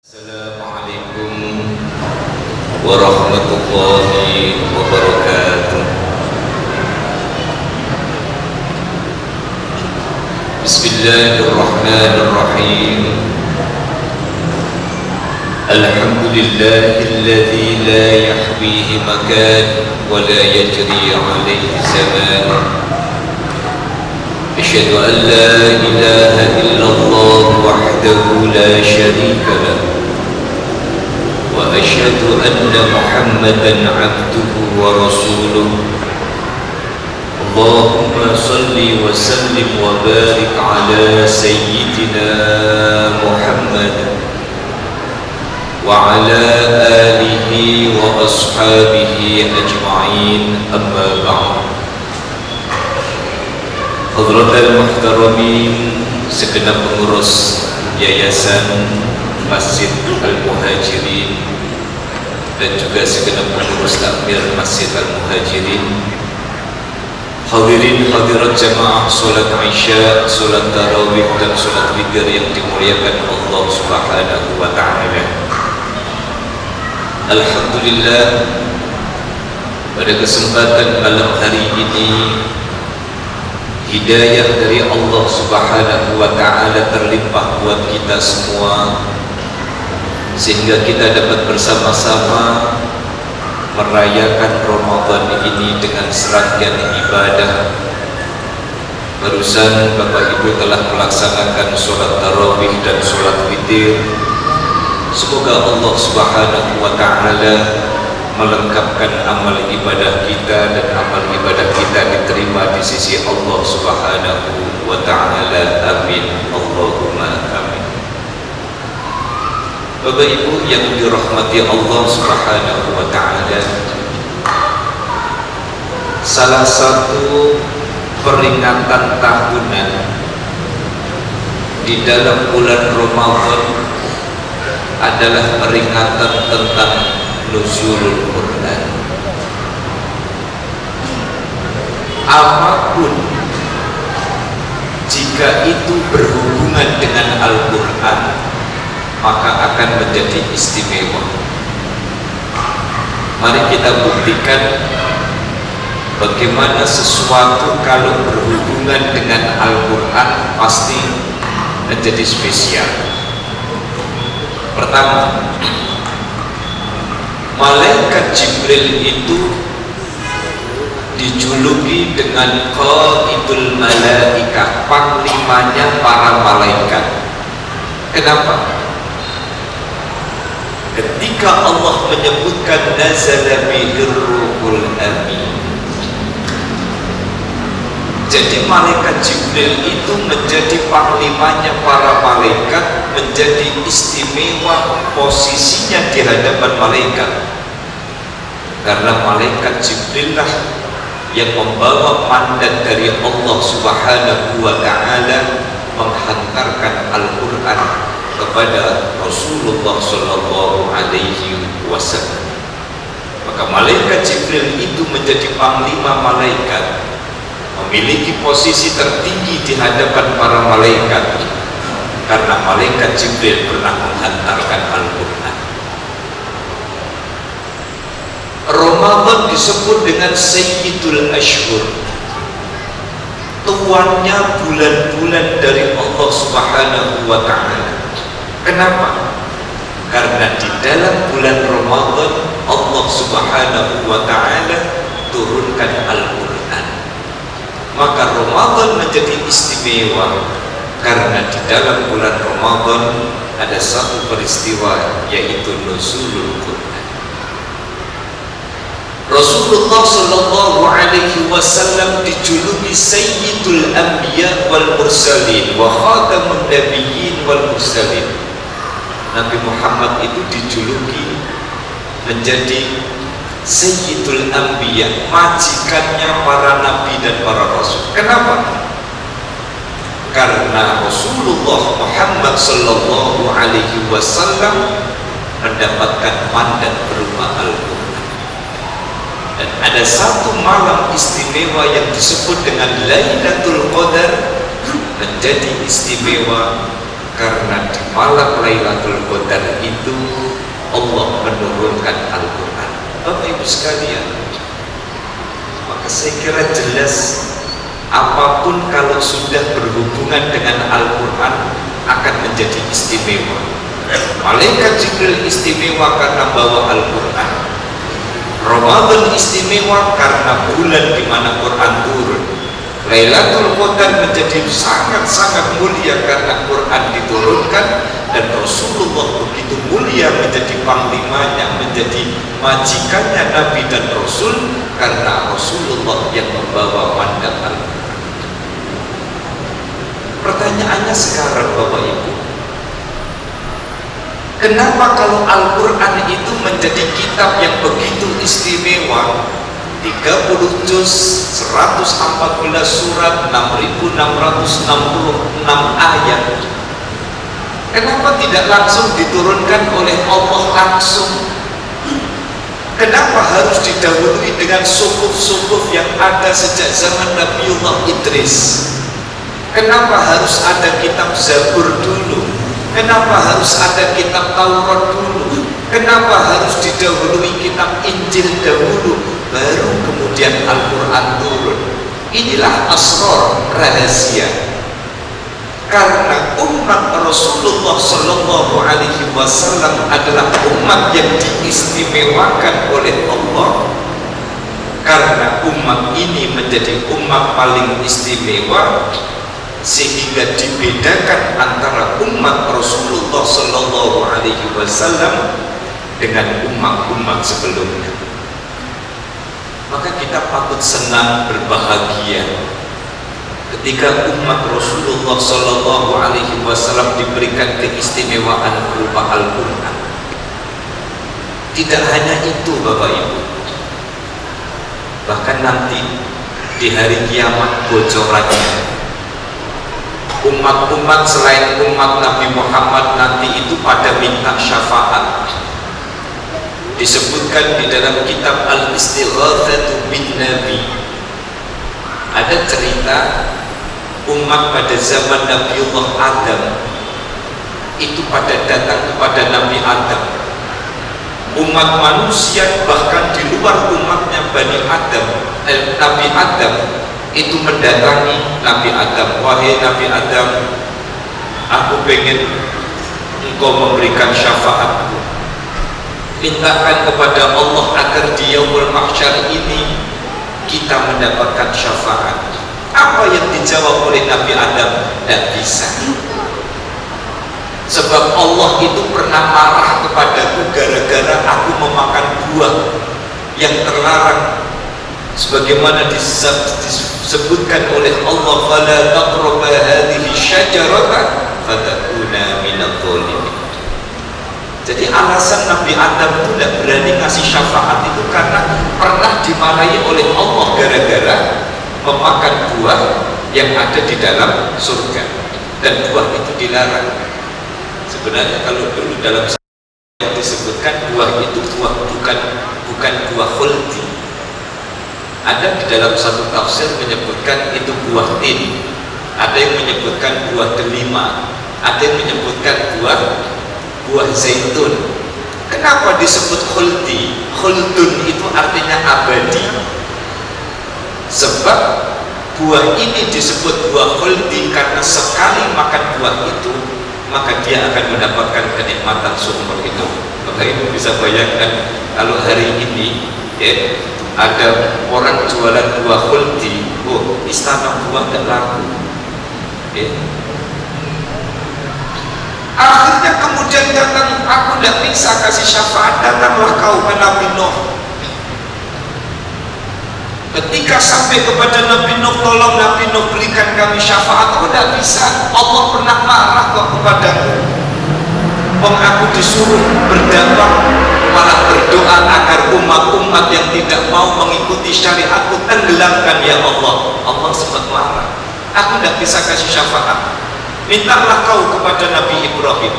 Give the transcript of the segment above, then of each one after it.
Assalamualaikum warahmatullahi wabarakatuh. Bismillahirrahmanirrahim. Alhamdulillahilladzi la yahwihi makan wa la yajri alaihi zaman. Asyhadu an la ilaha illallah wahdahu la syarika lahu وأشهد أن محمدا عبده ورسوله اللهم صل وسلم وبارك على سيدنا محمد وعلى آله وأصحابه أجمعين أما بعد حضرات المحترمين segenap pengurus Yayasan Masjid Al-Muhajirin dan juga segenap pengurus takmir Masjid Al-Muhajirin, hadirin hadirat jamaah salat Isya, salat tarawih dan salat witir yang dimuliakan Allah Subhanahu wa taala. Alhamdulillah, pada kesempatan malam hari ini hidayah dari Allah Subhanahu wa taala terlimpah buat kita semua, sehingga kita dapat bersama-sama merayakan Ramadan ini dengan serangkaian ibadah. Barusan Bapak Ibu telah melaksanakan sholat tarawih dan sholat witir. Semoga Allah Subhanahu wa ta'ala melengkapkan amal ibadah kita dan amal ibadah kita diterima di sisi Allah Subhanahu wa ta'ala. Amin. Allahumma amin. Bapak Ibu yang dirahmati Allah Subhanahu wa ta'ala, salah satu peringatan tahunan di dalam bulan Ramadan adalah peringatan tentang nuzulul Quran. Apapun jika itu berhubungan dengan Al-Quran, maka akan menjadi istimewa. Mari kita buktikan bagaimana sesuatu kalau berhubungan dengan Al-Quran pasti menjadi spesial. Pertama, malaikat Jibril itu dijuluki dengan Qaidul Malaikah, panglimanya para malaikat. Kenapa? Ketika Allah menyebutkan nazala bihir ruhul amin, jadi malaikat Jibril itu menjadi panglimanya para malaikat, menjadi istimewa posisinya di hadapan malaikat, karena malaikat Jibril lah yang membawa mandat dari Allah Subhanahu wa ta'ala menghantarkan Al-Quran kepada Rasulullah Sallallahu Alaihi Wasallam. Maka malaikat Jibril itu menjadi panglima malaikat, memiliki posisi tertinggi di hadapan para malaikat, karena malaikat Jibril pernah menghantarkan Al-Quran. Ramadan disebut dengan Sayyidul Ashhur, tuannya bulan-bulan dari Allah Subhanahu wa ta'ala. Kenapa? Karena di dalam bulan Ramadan Allah Subhanahu wa ta'ala turunkan Al-Quran. Maka Ramadan menjadi istimewa karena di dalam bulan Ramadan ada satu peristiwa, yaitu nuzulul Quran. Rasulullah Sallallahu Alaihi Wasallam dijuluki Sayyidul Anbiya wal Mursalin wa Khatamun Nabiyyin wal Mursalin. Nabi Muhammad itu dijuluki menjadi Sayyidul Anbiya, majikannya para nabi dan para rasul. Kenapa? Karena Rasulullah Muhammad Sallallahu Alaihi Wasallam mendapatkan mandat berupa Al-Quran. Dan ada satu malam istimewa yang disebut dengan Lailatul Qadar, menjadi istimewa Karena di malam Lailatul Qadar itu Allah menurunkan Al-Quran. Bapak Ibu sekalian, maka saya kira jelas apapun kalau sudah berhubungan dengan Al-Quran akan menjadi istimewa. Malaikat Jibril istimewa karena bawa Al-Quran. Ramadan istimewa karena bulan di mana Quran turun. Lailatul Qadar menjadi sangat-sangat mulia karena Quran diturunkan, dan Rasulullah begitu mulia menjadi panglimanya, menjadi majikannya Nabi dan Rasul karena Rasulullah yang membawa mandat Al-Quran. Pertanyaannya sekarang Bapak Ibu, kenapa kalau Al-Quran itu menjadi kitab yang begitu istimewa, 30 juz, 114 surat, 6.666 ayat, kenapa tidak langsung diturunkan oleh Allah langsung? Kenapa harus didahului dengan suhuf-suhuf yang ada sejak zaman Nabiullah Idris? Kenapa harus ada kitab Zabur dulu? Kenapa harus ada kitab Taurat dulu? Kenapa harus didahului kitab Injil dahulu, baru kemudian Al-Quran turun? Inilah asrar, rahasia. Karena umat Rasulullah Sallallahu Alaihi Wasallam adalah umat yang diistimewakan oleh Allah. Karena umat ini menjadi umat paling istimewa, sehingga dibedakan antara umat Rasulullah Sallallahu Alaihi Wasallam dengan umat-umat sebelumnya. Maka kita patut senang, berbahagia ketika umat Rasulullah Sallallahu Alaihi Wasallam diberikan keistimewaan berupa Al-Quran. Tidak hanya itu Bapak Ibu, bahkan nanti di hari kiamat bocorannya, umat-umat selain umat Nabi Muhammad nanti itu pada minta syafaat. Disebutkan di dalam kitab Al-Istighatsatu bin Nabi, ada cerita umat pada zaman Nabiullah Adam itu pada datang kepada Nabi Adam. Umat manusia bahkan di luar umatnya Bani Adam, Nabi Adam itu mendatangi Nabi Adam. Wahai Nabi Adam, aku pengen engkau memberikan syafaatku. Mintakan kepada Allah agar di yaumul mahsyar ini kita mendapatkan syafaat. Apa yang dijawab oleh Nabi Adam? Tidak bisa. Sebab Allah itu pernah marah kepadaku gara-gara aku memakan buah yang terlarang, sebagaimana disebutkan oleh Allah, fala taqrabu hadhihi syajarata fatakuna minadh dhalimin. Jadi alasan Nabi Adam itu tidak berani ngasih syafaat itu karena pernah dimarahi oleh Allah gara-gara memakan buah yang ada di dalam surga, dan buah itu dilarang. Sebenarnya kalau dulu dalam yang disebutkan buah itu bukan buah khuldi. Ada di dalam satu tafsir menyebutkan itu buah tin, ada yang menyebutkan buah delima, ada yang menyebutkan buah zaitun. Kenapa disebut khuldi? Khuldun itu artinya abadi. Sebab buah ini disebut buah khuldi karena sekali makan buah itu maka dia akan mendapatkan kenikmatan seumur hidup. Maka Ibu bisa bayangkan kalau hari ini ya, ada orang jualan buah khuldi, oh istana buah tidak laku ya. Akhirnya kemudian datang, aku tidak bisa kasih syafaat, datanglah kau ke Nabi Nuh. Ketika sampai kepada Nabi Nuh, tolong Nabi Nuh berikan kami syafaat. Aku tidak bisa, Allah pernah marah kok kepadaku. Aku disuruh berdakwah, malah berdoa agar umat-umat yang tidak mau mengikuti syariatku tenggelamkan ya Allah. Allah sempat marah. Aku tidak bisa kasih syafaat. Mintalah kau kepada Nabi Ibrahim.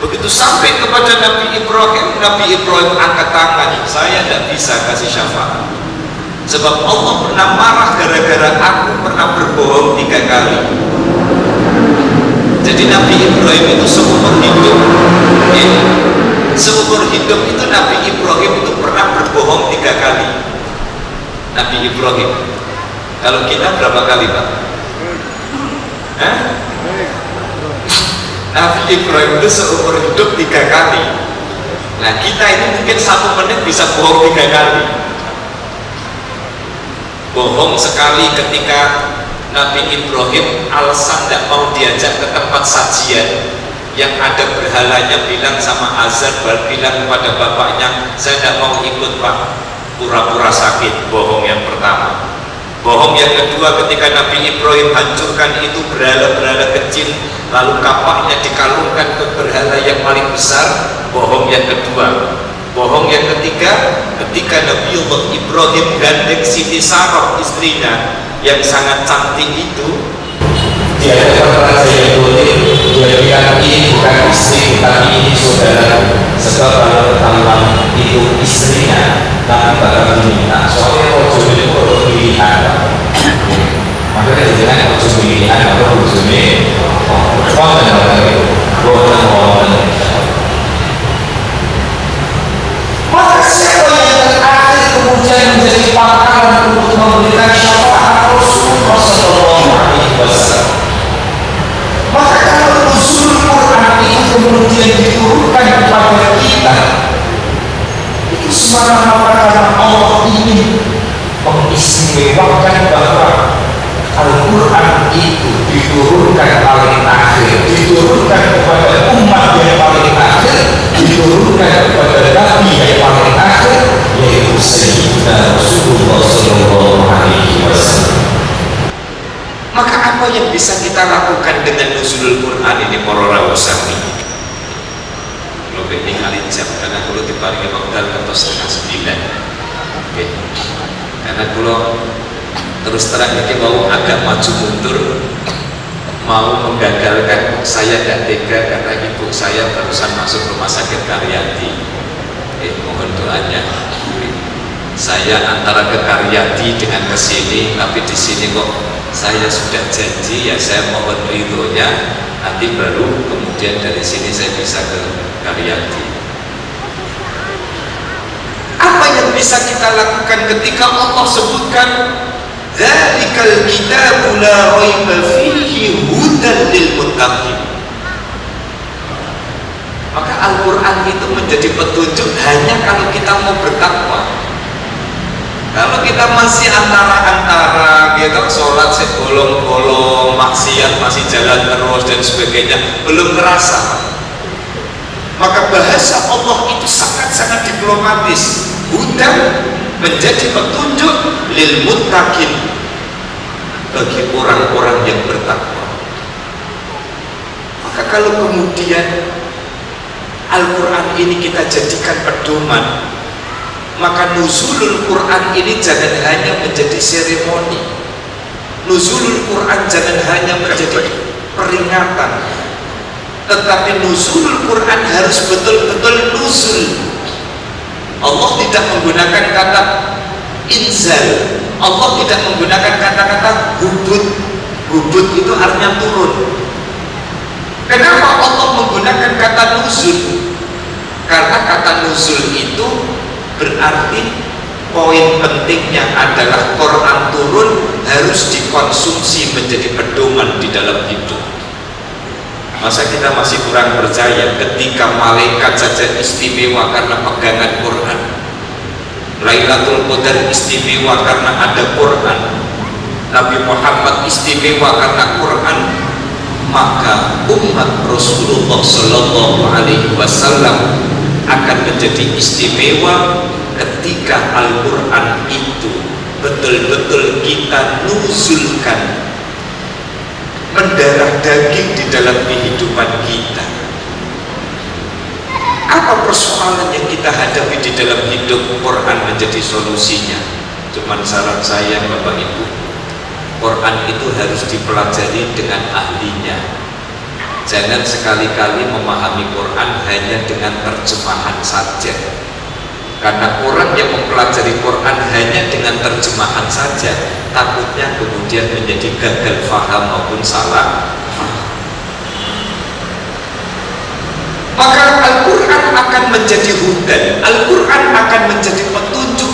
Begitu sampai kepada Nabi Ibrahim angkat tangan, saya tidak bisa kasih syafaat. Sebab Allah pernah marah gara-gara aku pernah berbohong 3 kali. Jadi Nabi Ibrahim itu seumur hidup, ya, seumur hidup itu Nabi Ibrahim itu pernah berbohong 3 kali. Nabi Ibrahim. Kalau kita berapa kali, Pak? Hah? Nabi Ibrahim itu seumur hidup 3 kali. Nah, kita ini mungkin 1 menit bisa bohong 3 kali. Bohong sekali ketika Nabi Ibrahim alasan tidak mau diajak ke tempat sajian yang ada berhalanya, bilang sama Azar, bilang kepada bapaknya, saya tidak mau ikut Pak, pura-pura sakit. Bohong yang pertama. Bohong yang kedua, ketika Nabi Ibrahim hancurkan itu berhala-berhala kecil, lalu kapaknya dikalungkan ke berhala yang paling besar. Bohong yang kedua. Bohong yang ketiga, ketika Nabiullah Ibrahim gandeng Siti Sarah istrinya yang sangat cantik itu, dia dapat raja yang boleh, dia bilang ini bukan istri tapi ini saudara, sebab kalau ketahuan itu istrinya tapi bakal diminta, soalnya ojo itu ojo pilihan, makanya jangan ojo pilihan atau ojo ini maka siapa yang terakhir kemudian menjadi pangkalan untuk memberikan syafaat Rasulullah Sallallahu Alaihi Wasallam. Maka kalau usul Quran itu kemudian diturunkan kepada kita, itu semata-mata karena Allah ingin mengistimewakan bahwa Al-Quran itu diturunkan paling akhir, diturunkan kepada umat yang paling akhir, diturunkan kepada Nabi yang paling akhir, yaitu Sayyidina Rasulullah Sallallahu Alaihi Wasallam. maka apa yang bisa kita lakukan dengan nuzulul Quran ini para rawuh sami? Kalau ini kali jam, karena kalau diparingi waktu atau 8:30. Oke. Karena kalau terus terang ini mau agak maju mundur, mau menggagalkan, saya tidak tega karena ibu saya barusan masuk rumah sakit Karyadi. Mohon doanya. Saya antara ke Karyadi dengan ke sini, tapi di sini kok saya sudah janji, ya saya mohon ridhonya, nanti baru kemudian dari sini saya bisa ke Karyadi. Apa yang bisa kita lakukan ketika Allah sebutkan Dzalikal kitabu la raiba fihi hudan lil muttaqin? Maka Al-Quran itu menjadi petunjuk hanya kalau kita mau bertakwa. Kalau kita masih antara-antara gitu, sholat sebolong-bolong, maksiat masih jalan terus dan sebagainya, belum terasa. Maka bahasa Allah itu sangat-sangat diplomatis. Hudan menjadi petunjuk lil muttaqin, bagi orang-orang yang bertakwa. Maka kalau kemudian Al-Quran ini kita jadikan pedoman, maka nuzulul Quran ini jangan hanya menjadi seremoni. Nuzulul Quran jangan hanya menjadi peringatan, tetapi nuzulul Quran harus betul-betul nuzul. Allah tidak menggunakan kata inzal, Allah tidak menggunakan kata-kata hubud. Hubud itu artinya turun. Kenapa Allah menggunakan kata nuzul? Karena kata nuzul itu berarti poin pentingnya adalah Quran turun harus dikonsumsi menjadi pedoman di dalam hidup. Masa kita masih kurang percaya ketika malaikat saja istimewa karena pegangan Quran, Lailatul Qadar istimewa karena ada Quran, Nabi Muhammad istimewa karena Quran, maka umat Rasulullah Sallallahu Alaihi Wasallam akan menjadi istimewa ketika Al-Quran itu betul-betul kita nuzulkan, mendarah daging di dalam kehidupan kita. Apa persoalan yang kita hadapi di dalam hidup? Quran menjadi solusinya. Cuman saran saya Bapak Ibu, Quran itu harus dipelajari dengan ahlinya. Jangan sekali-kali memahami Quran hanya dengan terjemahan saja. Karena orang yang mempelajari Quran hanya dengan terjemahan saja, takutnya kemudian menjadi gagal faham maupun salah. maka Al-Quran akan menjadi hudan, Al-Quran akan menjadi petunjuk.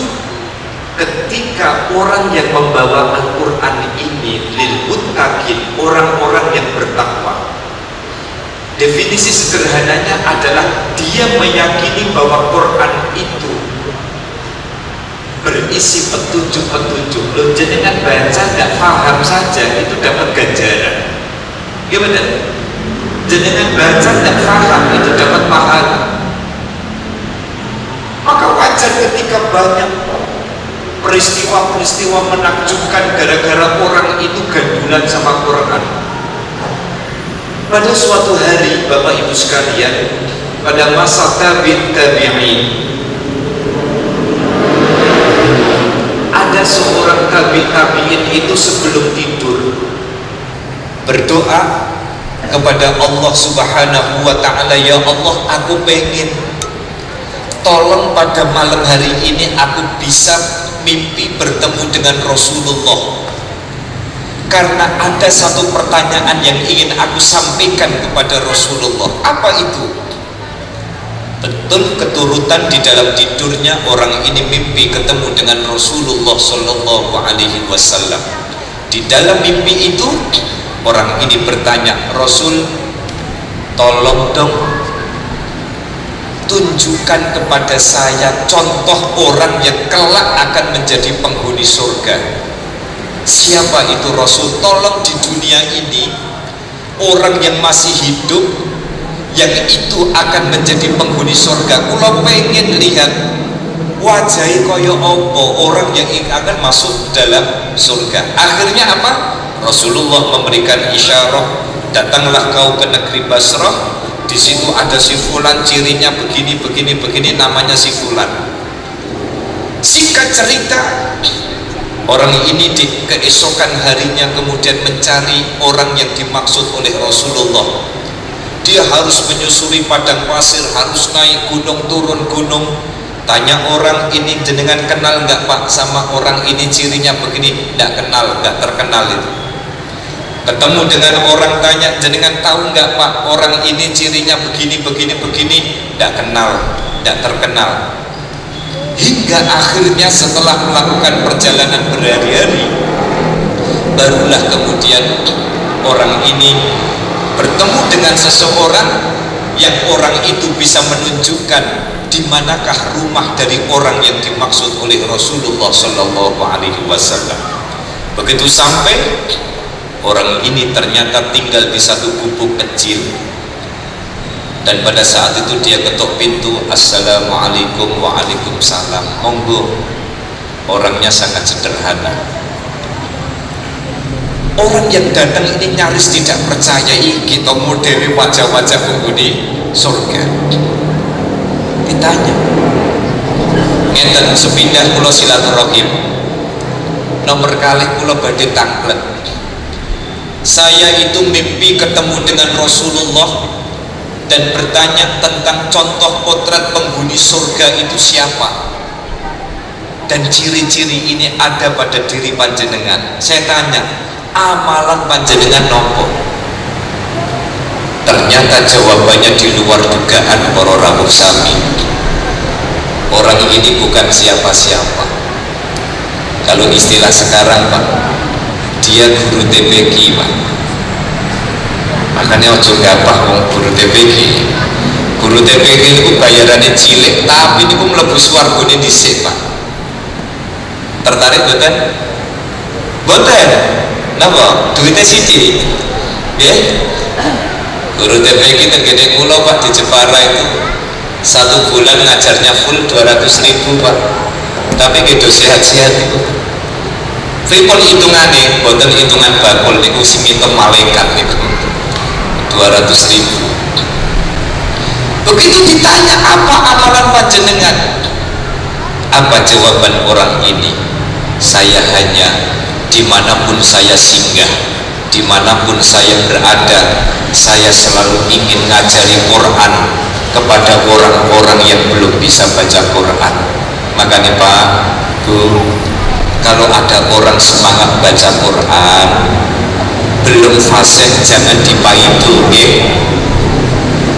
Ketika orang yang membawa Al-Quran ini lil muttaqin, orang-orang yang bertakwa, definisi sederhananya adalah dia meyakini bahwa Quran itu berisi petunjuk-petunjuk. Loh, jenengan baca tidak paham saja itu dapat ganjaran. Gimana? Jenengan baca tidak paham itu dapat pahala. Maka wajar ketika banyak peristiwa-peristiwa menakjubkan gara-gara orang itu gandulan sama Quran. Pada suatu hari, Bapak Ibu sekalian, pada masa tabi'in, ada seorang tabi'in itu sebelum tidur berdoa kepada Allah Subhanahu wa ta'ala, ya Allah, aku pengen tolong pada malam hari ini aku bisa mimpi bertemu dengan Rasulullah, karena ada satu pertanyaan yang ingin aku sampaikan kepada Rasulullah. Apa itu? Betul keturutan di dalam tidurnya orang ini mimpi ketemu dengan Rasulullah Sallallahu Alaihi Wasallam. Di dalam mimpi itu orang ini bertanya, Rasul, tolong dong tunjukkan kepada saya contoh orang yang kelak akan menjadi penghuni surga. Siapa itu Rasul? Tolong di dunia ini orang yang masih hidup yang itu akan menjadi penghuni surga. Kula pengen lihat wajahnya kaya apa orang yang akan masuk dalam surga. Akhirnya apa? Rasulullah memberikan isyarat, datanglah kau ke negeri Basrah. Di situ ada si fulan, cirinya begini, begini, begini, namanya si fulan. Singkat cerita, orang ini di keesokan harinya kemudian mencari orang yang dimaksud oleh Rasulullah. Dia harus menyusuri padang pasir, harus naik gunung, turun gunung. Tanya orang ini, jenengan kenal nggak Pak sama orang ini, cirinya begini? Nggak kenal, nggak terkenal itu. Ketemu dengan orang, tanya, jenengan tahu nggak Pak orang ini cirinya begini, begini, begini? Nggak kenal, nggak terkenal. Hingga akhirnya setelah melakukan perjalanan berhari-hari, barulah kemudian orang ini bertemu dengan seseorang yang orang itu bisa menunjukkan di manakah rumah dari orang yang dimaksud oleh Rasulullah Sallallahu Alaihi Wasallam. Begitu sampai, orang ini ternyata tinggal di satu gubuk kecil, dan pada saat itu dia ketuk pintu, Assalamualaikum. Waalaikumsalam. Monggo. Orangnya sangat sederhana. Orang yang datang ini nyaris tidak percaya kita modeli wajah-wajah penghuni surga. Ditanya, ngeten sepindah kula silaturahim, nomor kalih kula badhe tanglet. Saya itu mimpi ketemu dengan Rasulullah dan bertanya tentang contoh potret penghuni surga itu siapa, dan ciri-ciri ini ada pada diri panjenengan. Saya tanya, amalan panjenengan nopo? Ternyata jawabannya di luar dugaan para rawuh sami. Orang ini bukan siapa-siapa. Kalau istilah sekarang Pak, dia guru TPQ Pak. Makanya ojo gapah wong guru TPQ. Guru TPQ itu bayarannya cilik, tapi itu mlebu swargane dhisik Pak. Tertarik boten? Boten. Napa? Duitnya sithik. Nggih. Guru TPQ tegene kula Pak di Jepara itu 1 bulan ngajarnya full 200.000 Pak. Tapi gitu sehat-sehat itu. Pripun hitungane? Boten hitungan bakul niku sing ngitung malaikat niku. 200.000. Begitu ditanya apa amalan panjenengan, apa jawaban orang ini? Saya hanya dimanapun saya singgah, dimanapun saya berada, saya selalu ingin ngajari Quran kepada orang-orang yang belum bisa baca Quran. Makanya Pak, Bu, kalau ada orang semangat baca Quran belum fasih jangan dipaidu,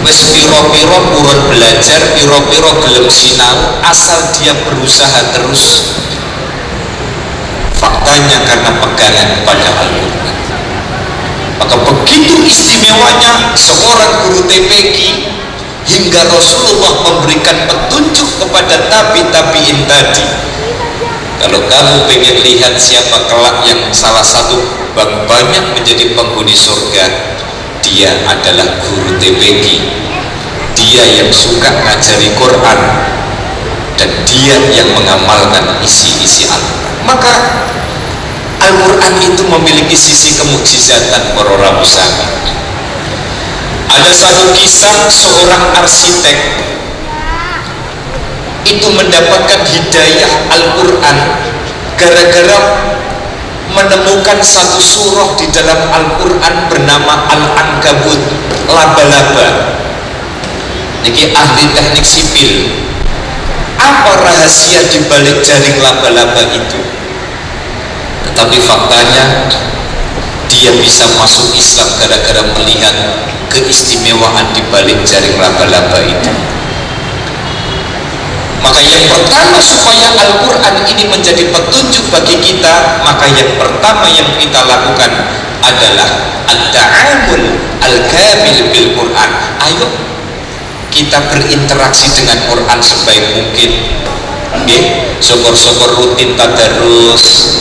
wis piro-piro urut belajar, piro-piro gelem sinau, asal dia berusaha terus, faktanya karena pegangan pada Al-Quran. Maka begitu istimewanya seorang guru TPQ hingga Rasulullah memberikan petunjuk kepada tabi-tabiin tadi. Kalau kamu pengen lihat siapa kelak yang salah satu banyak menjadi penghuni surga, dia adalah guru TPQ, dia yang suka ngajari Quran, dan dia yang mengamalkan isi-isi Al-Quran. Maka Al-Quran itu memiliki sisi kemukjizatan para musami. Ada satu kisah seorang arsitek itu mendapatkan hidayah Al-Quran gara-gara menemukan satu surah di dalam Al-Quran bernama Al-Ankabut, laba-laba. Ini ahli teknik sipil. Apa rahasia di balik jaring laba-laba itu? Tetapi faktanya dia bisa masuk Islam gara-gara melihat keistimewaan di balik jaring laba-laba itu. Maka yang pertama supaya Al-Quran ini menjadi petunjuk bagi kita, maka yang pertama yang kita lakukan adalah at-ta'amul al-kamil bil Quran. Ayo kita berinteraksi dengan Quran sebaik mungkin. Syukur-syukur rutin tadarus.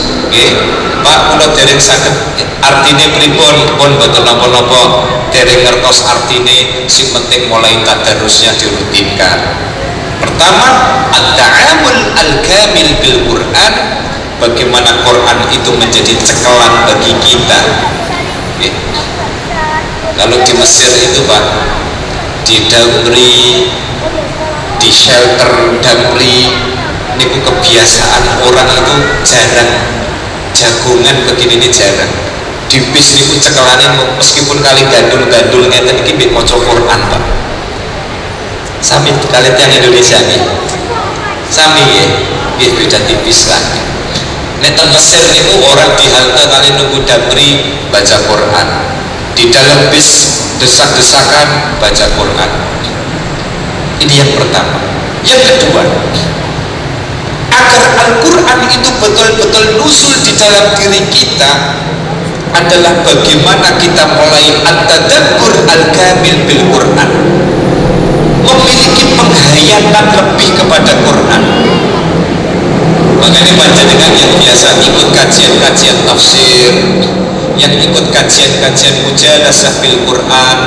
Pak, kula dereng saged artine pripun, pun boten napa-napa, dereng ngertos artine, sing penting mulai tadarusnya dirutinkan. Pertama, at-ta'amul al-kamil bil Quran, bagaimana Quran itu menjadi cekelan bagi kita. Kalau di Mesir itu Pak, di Damri, di shelter Damri, ini kebiasaan orang itu jarang jagungan begini, ini jarang. Di bis ini cekelanin meskipun kali gandul-gandul ngeten iki mbek maca Quran Pak. Sami kalian yang Indonesia nih, sami ya, beda tipis lah. Nek teng Mesir niku orang di halte kali nunggu Damri baca Quran, di dalam bis desak-desakan baca Quran. Ini yang pertama. Yang kedua, agar Al-Quran itu betul-betul nusul di dalam diri kita adalah bagaimana kita mulai at-tadabbur al-kamil bil Quran, memiliki penghayatan lebih kepada Quran. Makanya panjenengan yang biasa ikut kajian-kajian tafsir, yang ikut kajian-kajian mujalasah bil Quran,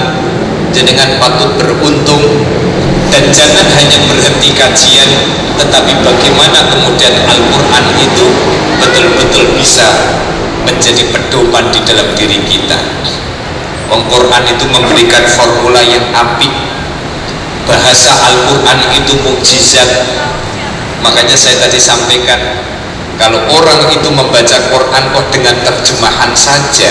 jenengan patut beruntung. Dan jangan hanya berhenti kajian, tetapi bagaimana kemudian Al-Quran itu betul-betul bisa menjadi pedoman di dalam diri kita. Al-Quran itu memberikan formula yang apik, bahasa Al-Quran itu mukjizat. Makanya saya tadi sampaikan, kalau orang itu membaca Quran kok dengan terjemahan saja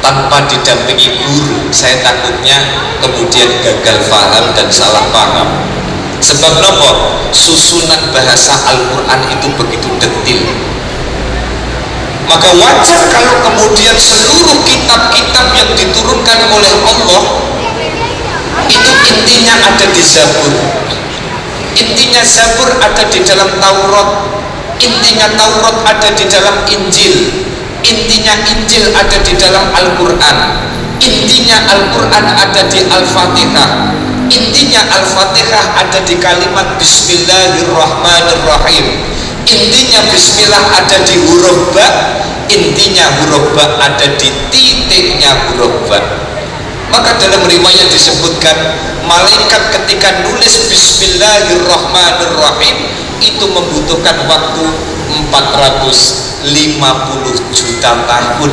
tanpa didampingi guru, saya takutnya kemudian gagal paham dan salah paham. Sebab apa? Susunan bahasa Al-Quran itu begitu detil. Maka wajar kalau kemudian seluruh kitab-kitab yang diturunkan oleh Allah itu intinya ada di Zabur. Intinya Zabur ada di dalam Taurat. Intinya Taurat ada di dalam Injil. Intinya Injil ada di dalam Al-Quran. Intinya Al-Quran ada di Al-Fatihah. Intinya Al-Fatihah ada di kalimat Bismillahirrahmanirrahim. Intinya Bismillah ada di huruf ba. Intinya huruf ba ada di titiknya huruf ba. Maka dalam riwayat disebutkan, malaikat ketika nulis Bismillahirrahmanirrahim itu membutuhkan waktu 450 juta tahun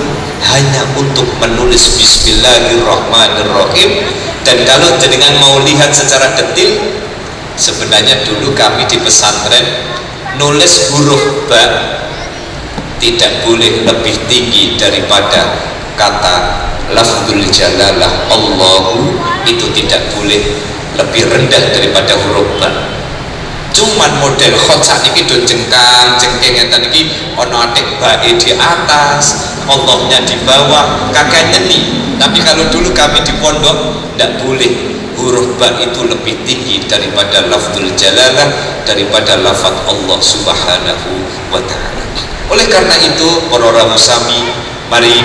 hanya untuk menulis Bismillahirrahmanirrahim. Dan kalau jenengan mau lihat secara detil, sebenarnya dulu kami di pesantren nulis huruf ba tidak boleh lebih tinggi daripada kata lafzul jalalah Allahu, itu tidak boleh lebih rendah daripada huruf ba. Cuman model khotsak ini do jengkang jengkeng ngeten iki ana atik bae di atas, Allahnya di bawah, kakek nyeni. Tapi kalau dulu kami di pondok tidak boleh huruf ba itu lebih tinggi daripada lafzul jalalah, daripada lafaz Allah Subhanahu wa ta'ala. Oleh karena itu para rawuh sami, mari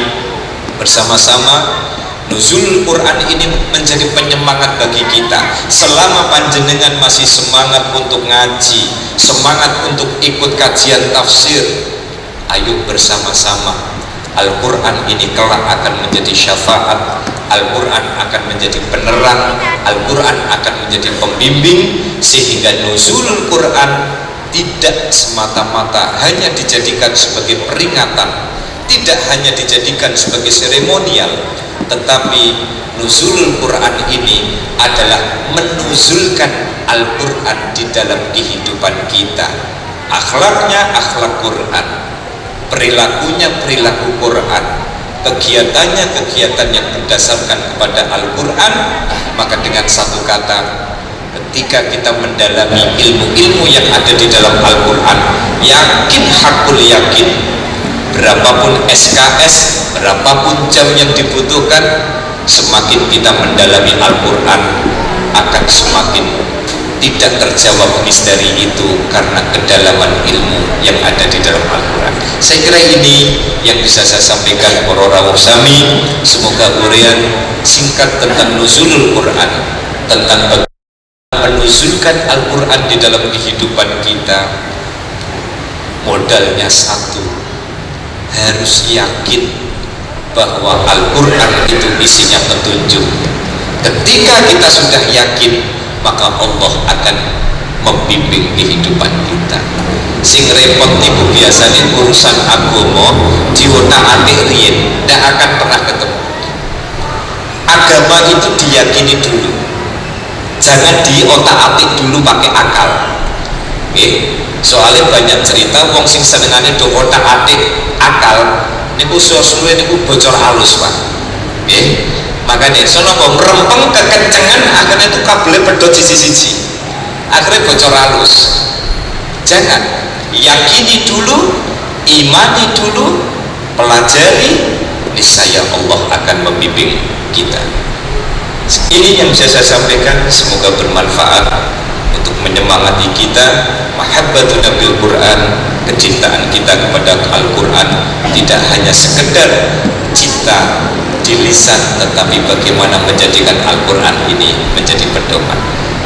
bersama-sama nuzul Quran ini menjadi penyemangat bagi kita. Selama panjenengan masih semangat untuk ngaji, semangat untuk ikut kajian tafsir, ayo bersama-sama. Al-Quran ini kelak akan menjadi syafaat, Al-Quran akan menjadi penerang, Al-Quran akan menjadi pembimbing, sehingga nuzul Quran tidak semata-mata hanya dijadikan sebagai peringatan, tidak hanya dijadikan sebagai seremonial, tetapi nuzul Quran ini adalah menuzulkan Al-Quran di dalam kehidupan kita. Akhlaknya akhlak Quran, perilakunya perilaku Quran, kegiatannya kegiatan yang berdasarkan kepada Al-Quran. Maka dengan satu kata, ketika kita mendalami ilmu-ilmu yang ada di dalam Al-Quran, yakin hakul yakin, berapapun SKS, berapapun jam yang dibutuhkan, semakin kita mendalami Al-Quran akan semakin tidak terjawab misteri itu karena kedalaman ilmu yang ada di dalam Al-Quran. Saya kira ini yang bisa saya sampaikan para rawuh sami. Semoga uraian singkat tentang nuzulul Quran, tentang bagaimana menuzulkan Al-Quran di dalam kehidupan kita, modalnya satu, harus yakin bahwa Al-Quran itu isinya petunjuk. Ketika kita sudah yakin, maka Allah akan membimbing kehidupan kita. Sing repot niku biasanya urusan agama diotak-atik riyen, tidak akan pernah ketemu. Agama itu diyakini dulu, jangan diotak-atik dulu pakai akal. Soalnya banyak cerita wong sing senengane do otak-atik akal niku suwe-suwe niku bocor halus, Pak. Makanya sono kok merempeng kekencengan, akhirnya itu kabelnya pedot sisi-sisi, akhirnya bocor halus. Jangan, yakini dulu, imani dulu, pelajari, niscaya Allah akan membimbing kita. Ini yang bisa saya sampaikan, semoga bermanfaat untuk menyemangati kita. Mahabbatun Nabil Quran, kecintaan kita kepada Al-Quran tidak hanya sekedar cinta di lisan, tetapi bagaimana menjadikan Al-Quran ini menjadi pedoman.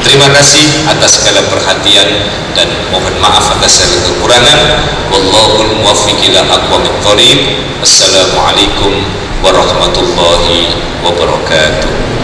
Terima kasih atas segala perhatian dan mohon maaf atas segala kekurangan. Wallahul muwaffiq ila aqwamit thoriq. Assalamualaikum warahmatullahi wabarakatuh.